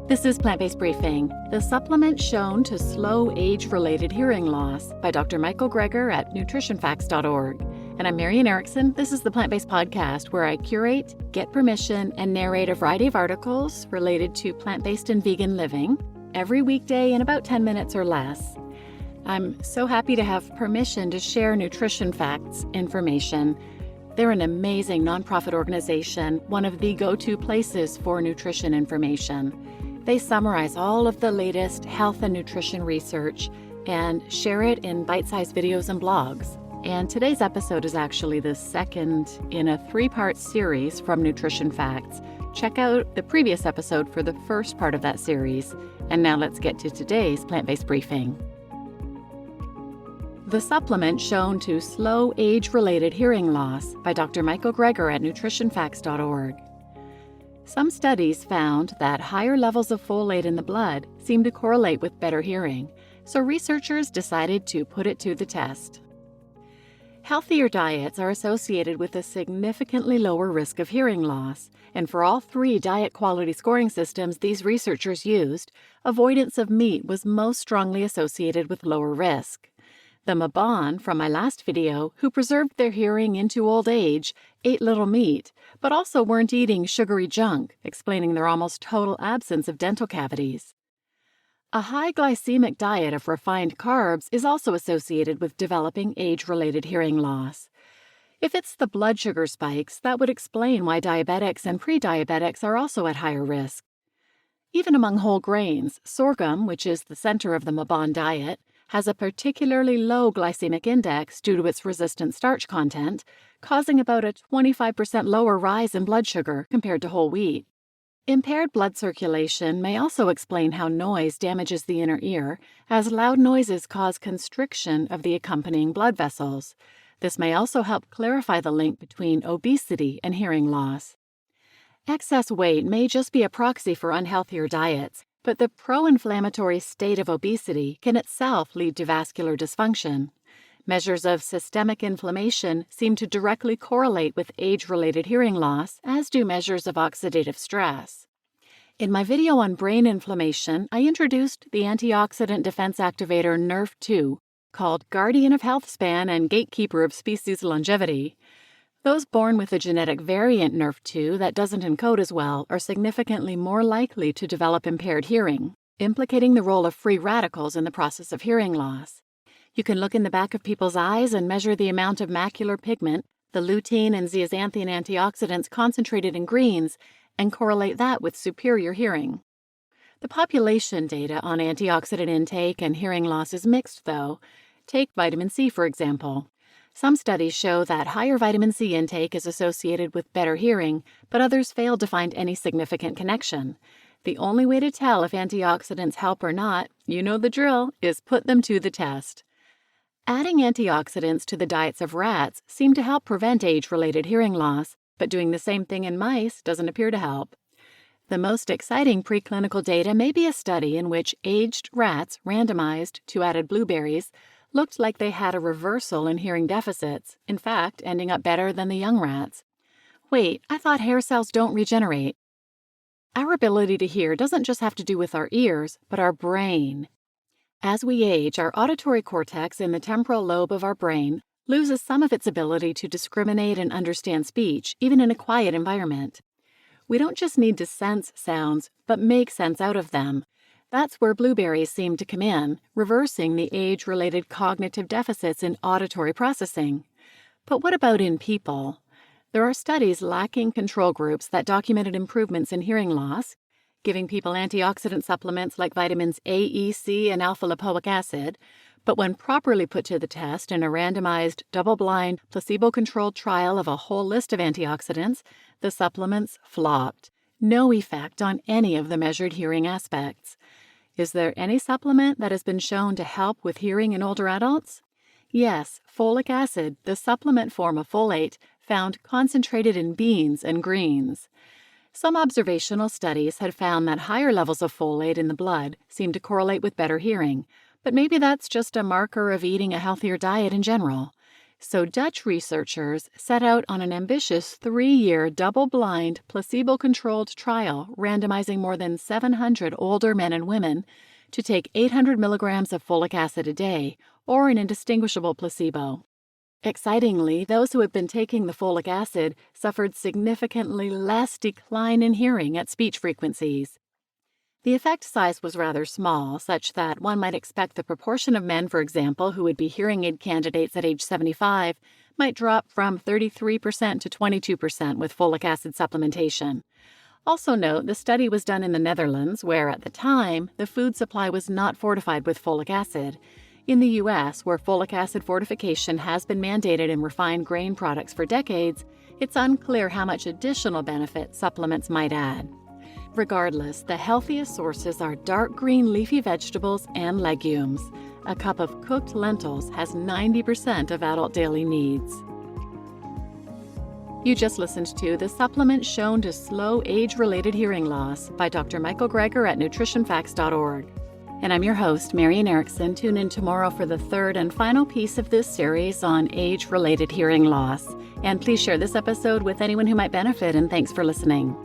This is Plant-Based Briefing, the supplement shown to slow age-related hearing loss by Dr. Michael Greger at nutritionfacts.org. And I'm Marian Erickson. This is the Plant-Based Podcast where I curate, get permission, and narrate a variety of articles related to plant-based and vegan living every weekday in about 10 minutes or less. I'm so happy to have permission to share Nutrition Facts information. They're an amazing nonprofit organization, one of the go-to places for nutrition information. They summarize all of the latest health and nutrition research and share it in bite-sized videos and blogs. And today's episode is actually the second in a three-part series from Nutrition Facts. Check out the previous episode for the first part of that series. And now let's get to today's plant-based briefing. The supplement shown to slow age-related hearing loss by Dr. Michael Greger at nutritionfacts.org. Some studies found that higher levels of folate in the blood seem to correlate with better hearing, so researchers decided to put it to the test. Healthier diets are associated with a significantly lower risk of hearing loss, and for all three diet quality scoring systems these researchers used, avoidance of meat was most strongly associated with lower risk. The Mabon from my last video, who preserved their hearing into old age, ate little meat, but also weren't eating sugary junk, explaining their almost total absence of dental cavities. A high glycemic diet of refined carbs is also associated with developing age-related hearing loss. If it's the blood sugar spikes, that would explain why diabetics and pre-diabetics are also at higher risk. Even among whole grains, sorghum, which is the center of the Mabon diet, has a particularly low glycemic index due to its resistant starch content, causing about a 25% lower rise in blood sugar compared to whole wheat. Impaired blood circulation may also explain how noise damages the inner ear, as loud noises cause constriction of the accompanying blood vessels. This may also help clarify the link between obesity and hearing loss. Excess weight may just be a proxy for unhealthier diets, but the pro-inflammatory state of obesity can itself lead to vascular dysfunction. Measures of systemic inflammation seem to directly correlate with age-related hearing loss, as do measures of oxidative stress. In my video on brain inflammation, I introduced the antioxidant defense activator NRF2, called Guardian of Health Span and Gatekeeper of Species Longevity. Those born with a genetic variant NRF2 that doesn't encode as well are significantly more likely to develop impaired hearing, implicating the role of free radicals in the process of hearing loss. You can look in the back of people's eyes and measure the amount of macular pigment, the lutein and zeaxanthin antioxidants concentrated in greens, and correlate that with superior hearing. The population data on antioxidant intake and hearing loss is mixed, though. Take vitamin C, for example. Some studies show that higher vitamin C intake is associated with better hearing, but others failed to find any significant connection. The only way to tell if antioxidants help or not, you know the drill, is put them to the test. Adding antioxidants to the diets of rats seem to help prevent age-related hearing loss, but doing the same thing in mice doesn't appear to help. The most exciting preclinical data may be a study in which aged rats randomized to added blueberries looked like they had a reversal in hearing deficits, in fact, ending up better than the young rats. Wait, I thought hair cells don't regenerate. Our ability to hear doesn't just have to do with our ears, but our brain. As we age, our auditory cortex in the temporal lobe of our brain loses some of its ability to discriminate and understand speech, even in a quiet environment. We don't just need to sense sounds, but make sense out of them. That's where blueberries seem to come in, reversing the age-related cognitive deficits in auditory processing. But what about in people? There are studies lacking control groups that documented improvements in hearing loss, giving people antioxidant supplements like vitamins A, E, C, and alpha-lipoic acid, but when properly put to the test in a randomized, double-blind, placebo-controlled trial of a whole list of antioxidants, the supplements flopped. No effect on any of the measured hearing aspects. Is there any supplement that has been shown to help with hearing in older adults? Yes, folic acid, the supplement form of folate, found concentrated in beans and greens. Some observational studies had found that higher levels of folate in the blood seem to correlate with better hearing, but maybe that's just a marker of eating a healthier diet in general. So Dutch researchers set out on an ambitious 3-year double-blind, placebo-controlled trial randomizing more than 700 older men and women to take 800 milligrams of folic acid a day or an indistinguishable placebo. Excitingly, those who had been taking the folic acid suffered significantly less decline in hearing at speech frequencies. The effect size was rather small, such that one might expect the proportion of men, for example, who would be hearing aid candidates at age 75 might drop from 33% to 22% with folic acid supplementation. Also note, the study was done in the Netherlands, where at the time, the food supply was not fortified with folic acid. In the U.S., where folic acid fortification has been mandated in refined grain products for decades, it's unclear how much additional benefit supplements might add. Regardless, the healthiest sources are dark green leafy vegetables and legumes. A cup of cooked lentils has 90% of adult daily needs. You just listened to The Supplement Shown to Slow Age-Related Hearing Loss by Dr. Michael Greger at nutritionfacts.org. And I'm your host, Marian Erickson. Tune in tomorrow for the third and final piece of this series on age-related hearing loss. And please share this episode with anyone who might benefit, and thanks for listening.